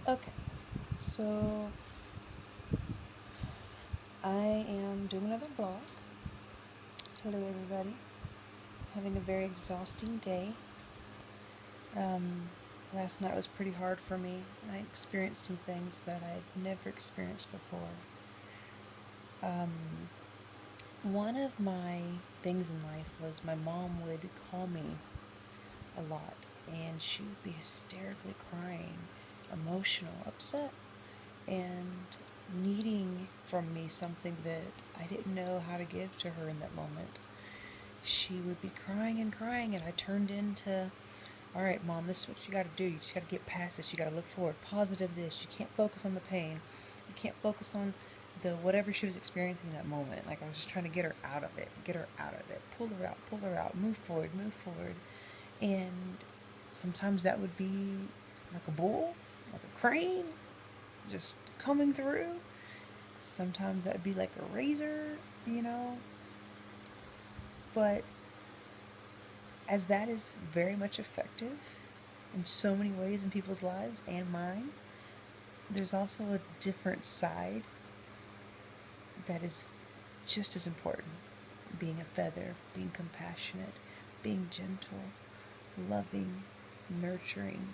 Okay, so I am doing another vlog. Hello, everybody. Having a very exhausting day. Um, Last night was pretty hard for me. I experienced some things that I'd never experienced before. Um, One of my things in life was my mom would call me a lot, and she would be hysterically crying, emotional, upset, and needing from me something that I didn't know how to give to her in that moment. She would be crying and crying, and I turned into, all right, Mom, this is what you got to do. You just got to get past this. You got to look forward, positive this. You can't focus on the pain. You can't focus on the whatever she was experiencing in that moment. Like I was just trying to get her out of it, get her out of it, pull her out, move forward, move forward. And sometimes that would be like a bull, like a crane, just coming through. Sometimes that would be like a razor, you know. But as that is very much effective in so many ways in people's lives and mine, there's also a different side that is just as important: being a feather, being compassionate, being gentle, loving, nurturing,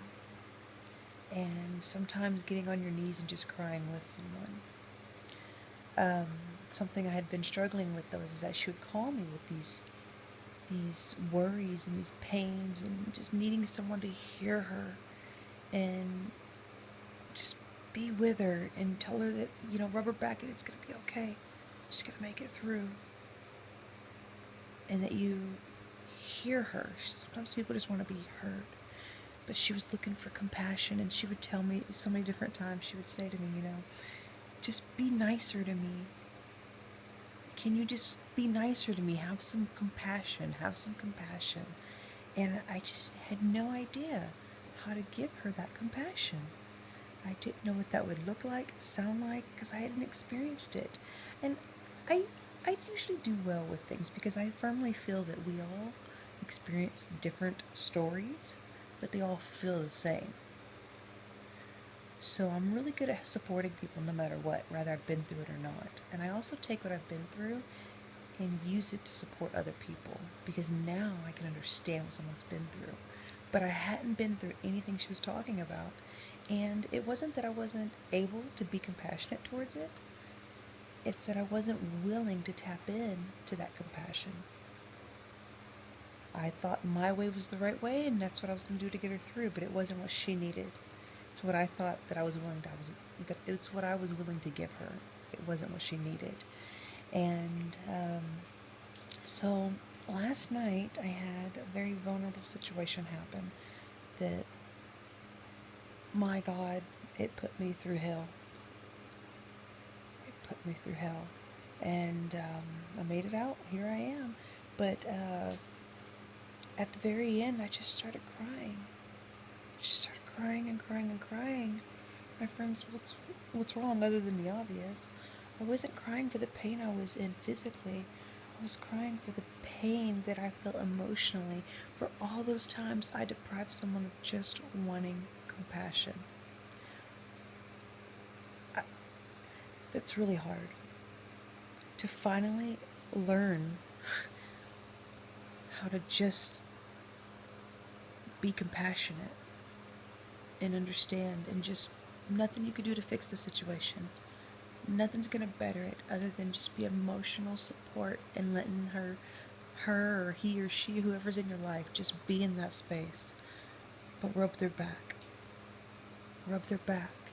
and sometimes getting on your knees and just crying with someone. Um, Something I had been struggling with though is that she would call me with these worries and these pains and just needing someone to hear her and just be with her and tell her that, rub her back and it's going to be okay. She's going to make it through. And that you hear her. Sometimes people just want to be heard. But she was looking for compassion, and she would tell me so many different times, she would say to me, just be nicer to me. Can you just be nicer to me? Have some compassion. Have some compassion. And I just had no idea how to give her that compassion. I didn't know what that would look like, sound like, because I hadn't experienced it. And I, I usually do well with things because I firmly feel that we all experience different stories, but they all feel the same. So I'm really good at supporting people no matter what, whether I've been through it or not. And I also take what I've been through and use it to support other people because now I can understand what someone's been through. But I hadn't been through anything she was talking about. And it wasn't that I wasn't able to be compassionate towards it, it's that I wasn't willing to tap in to that compassion. I thought my way was the right way, and that's what I was going to do to get her through, but it wasn't what she needed. It's what I thought that I was willing to. That it's what I was willing to give her. It wasn't what she needed, and so last night I had a very vulnerable situation happen. That, my God, it put me through hell. It put me through hell, and I made it out. Here I am, but at the very end, I just started crying. I just started crying and crying and crying. My friends, what's wrong other than the obvious? I wasn't crying for the pain I was in physically. I was crying for the pain that I felt emotionally for all those times I deprived someone of just wanting compassion. I, that's really hard. To finally learn how to just be compassionate and understand, and just nothing you could do to fix the situation. Nothing's gonna better it other than just be emotional support and letting her or he or she, whoever's in your life, just be in that space. But rub their back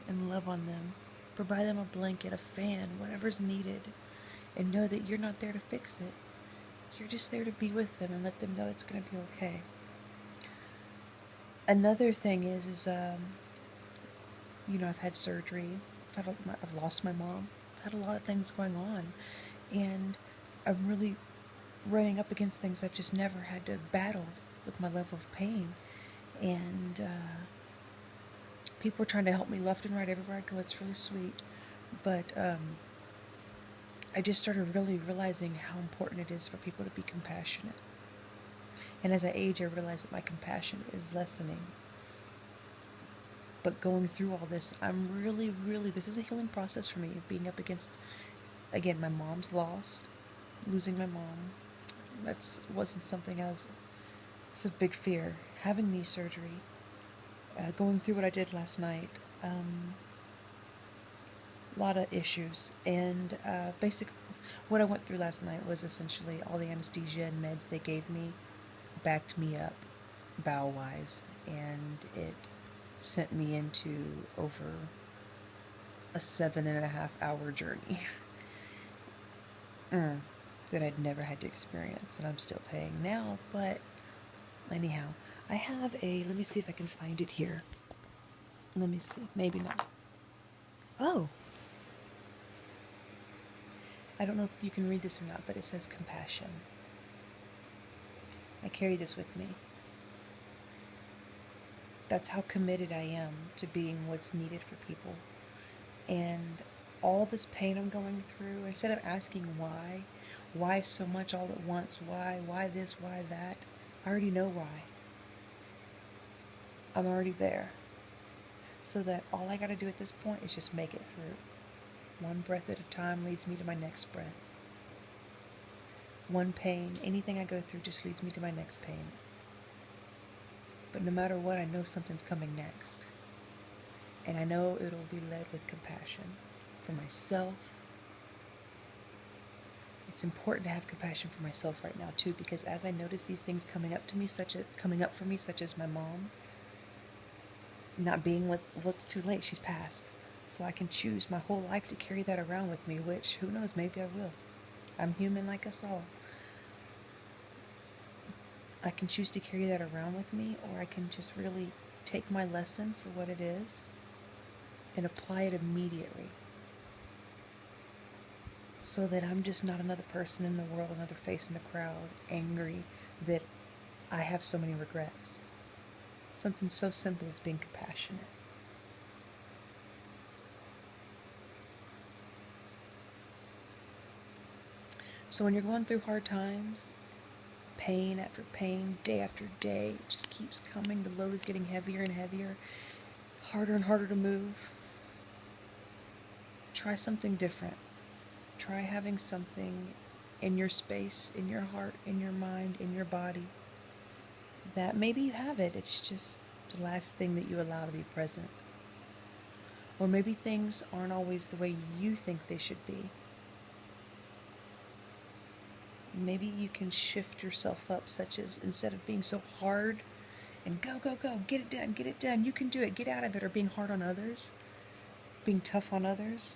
and love on them. Provide them a blanket, a fan, whatever's needed, and know that you're not there to fix it. You're just there to be with them and let them know it's gonna be okay. Another thing I've had surgery. I've lost my mom. I've had a lot of things going on, and I'm really running up against things I've just never had to battle with my level of pain. And people are trying to help me left and right everywhere I go. It's really sweet, but I just started really realizing how important it is for people to be compassionate. And as I age, I realize that my compassion is lessening. But going through all this, I'm really, this is a healing process for me, being up against, again, my mom's loss, losing my mom. That's wasn't something I was, it's a big fear. Having knee surgery, going through what I did last night, a lot of issues. And what I went through last night was essentially all the anesthesia and meds they gave me backed me up bowel wise, and it sent me into over a 7.5 hour journey that I'd never had to experience, and I'm still paying now. But anyhow, I have let me see if I can find it here. Let me see. Maybe not. Oh, I don't know if you can read this or not, but it says compassion. I carry this with me. That's how committed I am to being what's needed for people. And all this pain I'm going through, instead of asking why so much all at once, why this, why that, I already know why. I'm already there. So that all I got to do at this point is just make it through. One breath at a time leads me to my next breath. One pain, anything I go through just leads me to my next pain. But no matter what, I know something's coming next. And I know it'll be led with compassion for myself. It's important to have compassion for myself right now too, because as I notice these things coming up for me, such as my mom not being it's too late, she's passed. So I can choose my whole life to carry that around with me, which, who knows, maybe I will. I'm human like us all. I can choose to carry that around with me, or I can just really take my lesson for what it is and apply it immediately, so that I'm just not another person in the world, another face in the crowd, angry that I have so many regrets. Something so simple as being compassionate. So when you're going through hard times, pain after pain, day after day, it just keeps coming. The load is getting heavier and heavier, harder and harder to move. Try something different. Try having something in your space, in your heart, in your mind, in your body, that maybe you have it, it's just the last thing that you allow to be present. Or maybe things aren't always the way you think they should be. Maybe you can shift yourself up, such as instead of being so hard and go, get it done, you can do it, get out of it, or being hard on others, being tough on others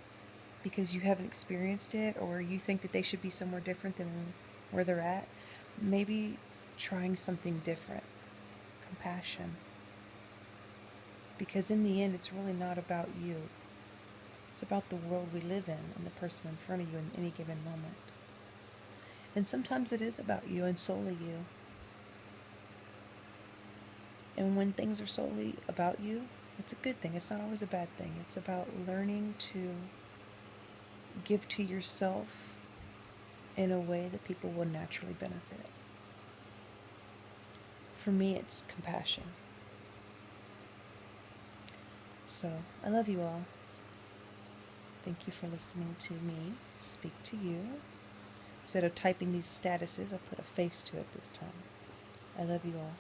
because you haven't experienced it, or you think that they should be somewhere different than where they're at. Maybe trying something different. Compassion. Because in the end, it's really not about you. It's about the world we live in and the person in front of you in any given moment. And sometimes it is about you and solely you. And when things are solely about you, it's a good thing. It's not always a bad thing. It's about learning to give to yourself in a way that people will naturally benefit. For me, it's compassion. So, I love you all. Thank you for listening to me speak to you. Instead of typing these statuses, I put a face to it this time. I love you all.